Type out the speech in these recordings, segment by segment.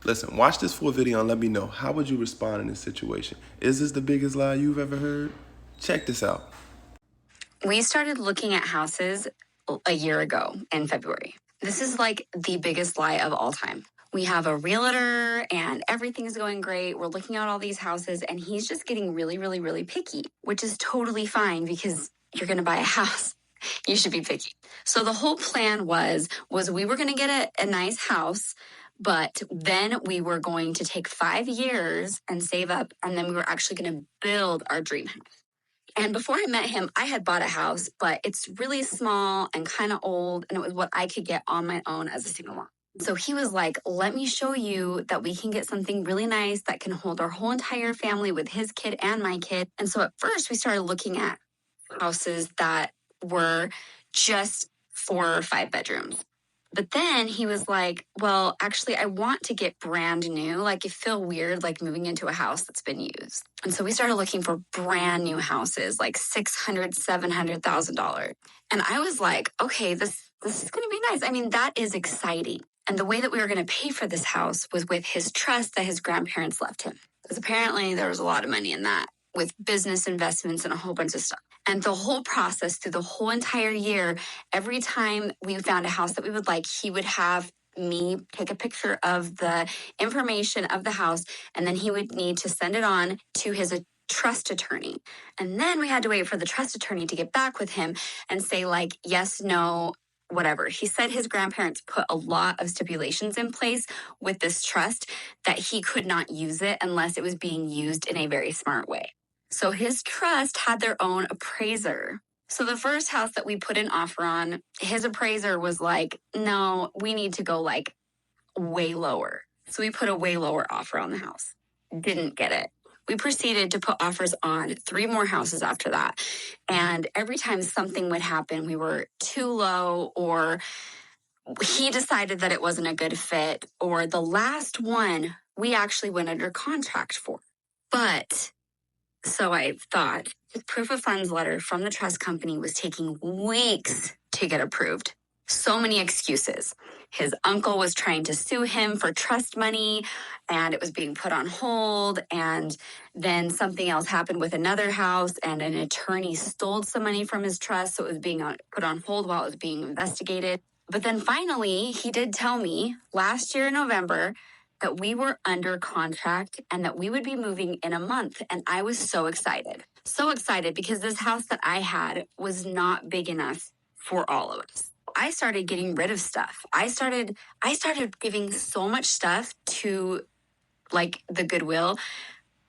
Listen, watch this full video and let me know, how would you respond in this situation? Is this the biggest lie you've ever heard? Check this out. We started looking at houses a year ago in February. This is like the biggest lie of all time. We have a realtor and everything's going great. We're looking at all these houses and he's just getting really, really, really picky, which is totally fine because you're going to buy a house. You should be picky. So the whole plan was we were going to get a nice house, but then we were going to take 5 years and save up. And then we were actually going to build our dream house. And before I met him, I had bought a house, but it's really small and kind of old. And it was what I could get on my own as a single mom. So he was like, let me show you that we can get something really nice that can hold our whole entire family with his kid and my kid. And so at first we started looking at houses that were just 4 or 5 bedrooms. But then he was like, well, actually, I want to get brand new. Like, it feel weird, like moving into a house that's been used. And so we started looking for brand new houses, like $600,000, $700,000. And I was like, okay, this is going to be nice. I mean, that is exciting. And the way that we were going to pay for this house was with his trust that his grandparents left him. Because apparently there was a lot of money in that with business investments and a whole bunch of stuff. And the whole process through the whole entire year, every time we found a house that we would like, he would have me take a picture of the information of the house, and then he would need to send it on to his trust attorney. And then we had to wait for the trust attorney to get back with him and say, like, yes, no, whatever. He said his grandparents put a lot of stipulations in place with this trust that he could not use it unless it was being used in a very smart way. So his trust had their own appraiser. So the first house that we put an offer on, his appraiser was like, no, we need to go like way lower. So we put a way lower offer on the house. Didn't get it. We proceeded to put offers on 3 more houses after that. And every time something would happen, we were too low, or he decided that it wasn't a good fit, or the last one we actually went under contract for. But so I thought the proof of funds letter from the trust company was taking weeks to get approved. So many excuses. His uncle was trying to sue him for trust money, and it was being put on hold. And then something else happened with another house, and an attorney stole some money from his trust, so it was being put on hold while it was being investigated. But then finally, he did tell me last year in November that we were under contract and that we would be moving in a month. And I was so excited. So excited because this house that I had was not big enough for all of us. I started getting rid of stuff. I started giving so much stuff to like the Goodwill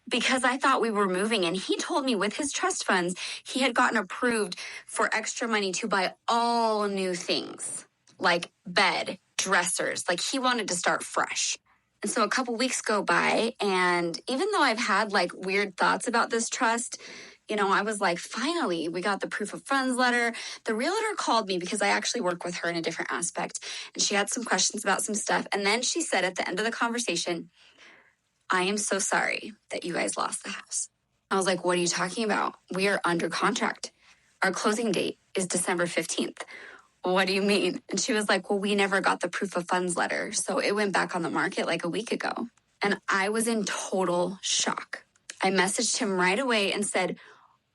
because I thought we were moving. And he told me with his trust funds, he had gotten approved for extra money to buy all new things like bed, dressers. Like he wanted to start fresh. And so a couple weeks go by, and even though I've had like weird thoughts about this trust, you know, I was like, finally, we got the proof of funds letter. The realtor called me because I actually work with her in a different aspect, and she had some questions about some stuff. And then she said at the end of the conversation, I am so sorry that you guys lost the house. I was like, what are you talking about? We are under contract. Our closing date is December 15th. What do you mean? And she was like, well, we never got the proof of funds letter. So it went back on the market like a week ago. And I was in total shock. I messaged him right away and said,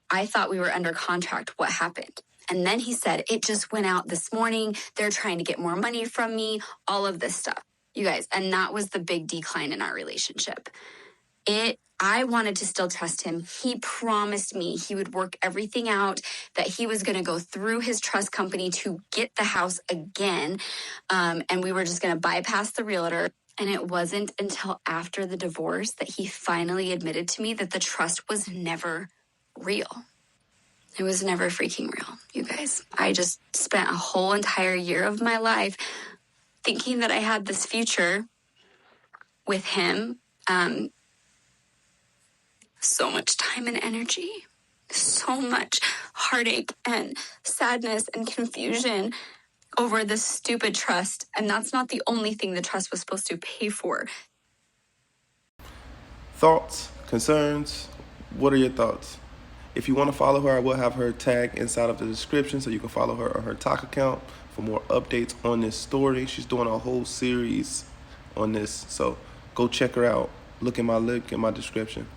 I thought we were under contract. What happened? And then he said, it just went out this morning. They're trying to get more money from me, all of this stuff. You guys, and that was the big decline in our relationship. I wanted to still trust him. He promised me he would work everything out, that he was going to go through his trust company to get the house again. And we were just going to bypass the realtor. And it wasn't until after the divorce that he finally admitted to me that the trust was never real. It was never freaking real, you guys. I just spent a whole entire year of my life thinking that I had this future with him. So much time and energy, so much heartache and sadness and confusion over this stupid trust. And that's not the only thing the trust was supposed to pay for. Thoughts, concerns, what are your thoughts? If you want to follow her, I will have her tag inside of the description so you can follow her on her TikTok account for more updates on this story. She's doing a whole series on this, so go check her out. Look in my description.